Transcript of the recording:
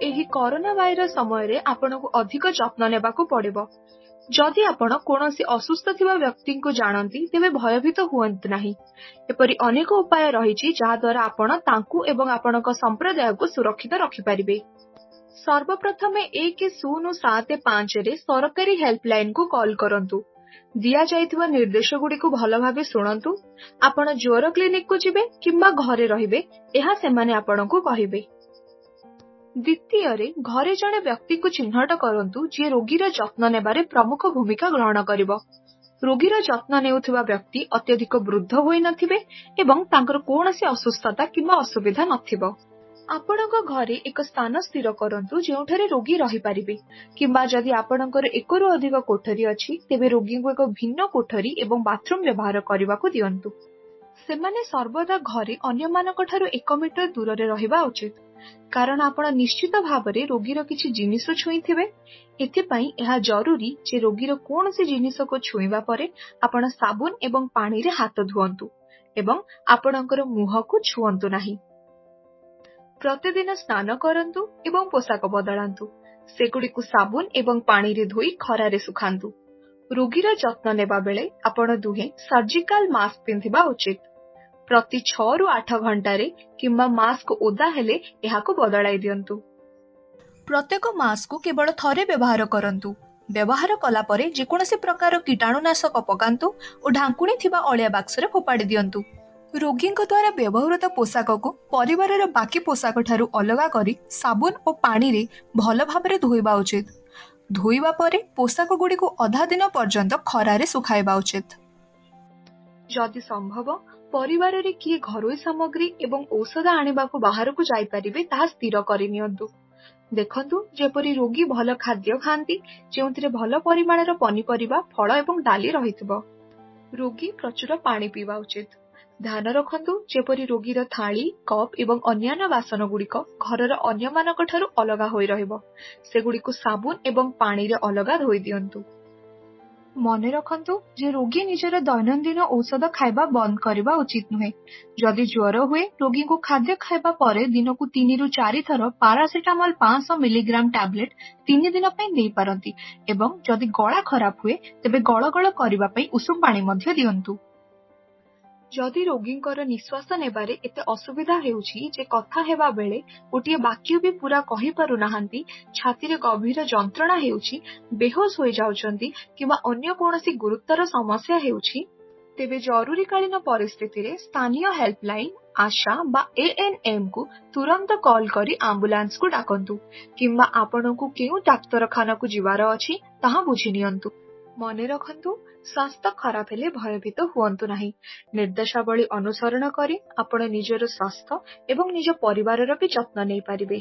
ଏହି corona virus ସମୟରେ ଆପଣଙ୍କୁ ଅଧିକ ଯତ୍ନ ନେବାକୁ ପଡ଼ିବ। ଯଦି ଆପଣ କୌଣସି ଅସୁସ୍ଥ ଥିବା ବ୍ୟକ୍ତିଙ୍କୁ ଜାଣନ୍ତି ତେବେ ଭୟଭୀତ ହୁଅନ୍ତୁ ନାହିଁ। ଏପରି ଅନେକ ଉପାୟ ରହିଛି ଯାହା ଦ୍ୱାରା ଆପଣ ତାଙ୍କୁ ଏବଂ ଆପଣଙ୍କ ସମ୍ପ୍ରଦାୟକୁ ସୁରକ୍ଷିତ ରଖିପାରିବେ। ସର୍ବପ୍ରଥମେ 10755 ସରକାରୀ ହେଲ୍ପଲାଇନକୁ କଲ୍ କରନ୍ତୁ। ଦିଆଯାଇଥିବା ନିର୍ଦ୍ଦେଶଗୁଡ଼ିକୁ ଭଲ ଭାବେ ଶୁଣନ୍ତୁ। ଆପଣ ଜ୍ୱର କ୍ଲିନିକକୁ ଯିବେ କିମ୍ବା ଘରେ ରହିବେ, ଏହା ସେମାନେ ଆପଣଙ୍କୁ କହିବେ। ଦ୍ୱିତୀୟରେ, ଘରେ ଜଣେ ବ୍ୟକ୍ତିକୁ ଚିହ୍ନଟ କରନ୍ତୁ ଯିଏ ରୋଗୀର ଯତ୍ନ ନେବାରେ ପ୍ରମୁଖ ଭୂମିକା ଗ୍ରହଣ କରିବ। ରୋଗୀର ଯତ୍ନ ନେଉଥିବା ବ୍ୟକ୍ତି ଅତ୍ୟଧିକ ବୃଦ୍ଧ ହୋଇନଥିବେ ଏବଂ ତାଙ୍କର କୌଣସି ଅସୁସ୍ଥତା କିମ୍ବା ଅସୁବିଧା ନଥିବ। ଆପଣଙ୍କ ଘରେ ଏକ ସ୍ଥାନ ସ୍ଥିର କରନ୍ତୁ ଯେଉଁଠାରେ ରୋଗୀ ରହିପାରିବେ, କିମ୍ବା ଯଦି ଆପଣଙ୍କର ଏକରୁ ଅଧିକ କୋଠରୀ ଅଛି ତେବେ ରୋଗୀଙ୍କୁ ଏକ ଭିନ୍ନ କୋଠରୀ ଏବଂ ବାଥରୁମ ବ୍ୟବହାର କରିବାକୁ ଦିଅନ୍ତୁ। ସେମାନେ ସର୍ବଦା ଘରେ ଅନ୍ୟମାନଙ୍କ ଠାରୁ 1 ମିଟର ଦୂରରେ ରହିବା ଉଚିତ, କାରଣ ଆପଣ ନିଶ୍ଚିତ ଭାବରେ ରୋଗୀର କିଛି ଜିନିଷ ଛୁଇଁଥିବେ। ଏଥିପାଇଁ ଏହା ଜରୁରୀ ଯେ ରୋଗୀର କୌଣସି ଜିନିଷକୁ ଛୁଇଁବା ପରେ ଆପଣ ସାବୁନ ଏବଂ ପାଣିରେ ହାତ ଧୁଅନ୍ତୁ ଏବଂ ଆପଣଙ୍କର ମୁହଁକୁ ଛୁଅନ୍ତୁ ନାହିଁ। ପ୍ରତିଦିନ ସ୍ନାନ କରନ୍ତୁ ଏବଂ ପୋଷାକ ବଦଳାନ୍ତୁ। ସେଗୁଡ଼ିକୁ ସାବୁନ ଏବଂ ପାଣିରେ ଧୋଇ ଖରାରେ ଶୁଖାନ୍ତୁ। ରୋଗୀର ଯତ୍ନ ନେବା ବେଳେ ଆପଣ ଦୁହେଁ ସର୍ଜିକାଲ ମାସ୍କ ପିନ୍ଧିବା ଉଚିତ। ପ୍ରତି 6 ରୁ 8 ଘଣ୍ଟାରେ କିମ୍ବା ମାସ୍କ ଓଦା ହେଲେ ଏହାକୁ ବଦଳାଇ ଦିଅନ୍ତୁ। ପ୍ରତ୍ୟେକ ମାସ୍କକୁ କେବଳ ଥରେ ବ୍ୟବହାର କରନ୍ତୁ। ବ୍ୟବହାର କଲା ପରେ ଯେକୌଣସି ପ୍ରକାର କୀଟାଣୁନାଶକ ପକାନ୍ତୁ ଓ ଢାଙ୍କୁଣୀ ଥିବା ଅଳିଆ ବାକ୍ସରେ ଫୋପାଡ଼ି ଦିଅନ୍ତୁ। ରୋଗୀଙ୍କ ଦ୍ୱାରା ବ୍ୟବହୃତ ପୋଷାକକୁ ପରିବାରର ବାକି ପୋଷାକ ଠାରୁ ଅଲଗା କରି ସାବୁନ ଓ ପାଣିରେ ଭଲ ଭାବରେ ଧୋଇବା ଉଚିତ। ଧୋଇବା ପରେ ପୋଷାକଗୁଡ଼ିକୁ ଅଧା ଦିନ ପର୍ଯ୍ୟନ୍ତ ଖରାରେ ଶୁଖାଇବା ଉଚିତ। ଯଦି ସମ୍ଭବ, ପରିବାରରେ କିଏ ଘରୋଇ ସାମଗ୍ରୀ ଏବଂ ଔଷଧ ଆଣିବାକୁ ବାହାରକୁ ଯାଇପାରିବେ ତାହା ସ୍ଥିର କରିନିଅନ୍ତୁ। ଦେଖନ୍ତୁ ଯେପରି ରୋଗୀ ଭଲ ଖାଦ୍ୟ ଖାଆନ୍ତି, ଯେଉଁଥିରେ ଭଲ ପରିମାଣର ପନିପରିବା, ଫଳ ଏବଂ ଡାଲି ରହିଥିବ। ରୋଗୀ ପ୍ରଚୁର ପାଣି ପିଇବା ଉଚିତ। ଧ୍ୟାନ ରଖନ୍ତୁ ଯେପରି ରୋଗୀର ଥାଳି, କପ୍ ଏବଂ ଅନ୍ୟାନ୍ୟ ବାସନଗୁଡ଼ିକ ଘରର ଅନ୍ୟମାନଙ୍କ ଠାରୁ ଅଲଗା ହୋଇ ରହିବ। ସେଗୁଡ଼ିକୁ ସାବୁନ ଏବଂ ପାଣିରେ ଅଲଗା ଧୋଇ ଦିଅନ୍ତୁ। ମନେ ରଖନ୍ତୁ ଯେ ରୋଗୀ ନିଜର ଦୈନନ୍ଦିନ ଔଷଧ ଖାଇବା ବନ୍ଦ କରିବା ଉଚିତ ନୁହେଁ। ଯଦି ଜ୍ୱର ହୁଏ, ରୋଗୀଙ୍କୁ ଖାଦ୍ୟ ଖାଇବା ପରେ ଦିନକୁ 3 ରୁ 4 ଥର ପାରାସିଟାମଲ 500 ମିଲିଗ୍ରାମ ଟ୍ୟାବଲେଟ୍ 3 ଦିନ ପାଇଁ ଦେଇପାରନ୍ତି ଏବଂ ଯଦି ଗଳା ଖରାପ ହୁଏ ତେବେ ଗଳଗଳ କରିବା ପାଇଁ ଉଷୁମ ପାଣି ମଧ୍ୟ ଦିଅନ୍ତୁ। ଯଦି ରୋଗୀଙ୍କର ନିଶ୍ୱାସ ନେବାରେ ଏତେ ଅସୁବିଧା ହେଉଛି ଯେ କଥା ହେବା ବେଳେ ଗୋଟିଏ ବାକ୍ୟ ବି ପୁରା କହିପାରୁନାହାନ୍ତି, ଛାତିରେ ଗଭୀର ଯନ୍ତ୍ରଣା ହେଉଛି, ବେହୋସ ହୋଇଯାଉଛନ୍ତି କିମ୍ବା ଅନ୍ୟ କୌଣସି ଗୁରୁତର ସମସ୍ୟା ହେଉଛି, ତେବେ ଜରୁରୀକାଳୀନ ପରିସ୍ଥିତିରେ ସ୍ଥାନୀୟ ହେଲ୍ପଲାଇନ, ଆଶା ବା ANMକୁ ତୁରନ୍ତ କଲ୍ କରି ଆମ୍ବୁଲାନ୍ସକୁ ଡାକନ୍ତୁ କିମ୍ବା ଆପଣଙ୍କୁ କେଉଁ ଡାକ୍ତରଖାନାକୁ ଯିବାର ଅଛି ତାହା ବୁଝିନିଅନ୍ତୁ। ମନେ ରଖନ୍ତୁ, ସ୍ୱାସ୍ଥ୍ୟ ଖରାପ ହେଲେ ଭୟଭୀତ ହୁଅନ୍ତୁ ନାହିଁ। ନିର୍ଦ୍ଦେଶାବଳୀ ଅନୁସରଣ କରି ଆପଣ ନିଜର ସ୍ୱାସ୍ଥ୍ୟ ଏବଂ ନିଜ ପରିବାରର ବି ଯତ୍ନ ନେଇପାରିବେ।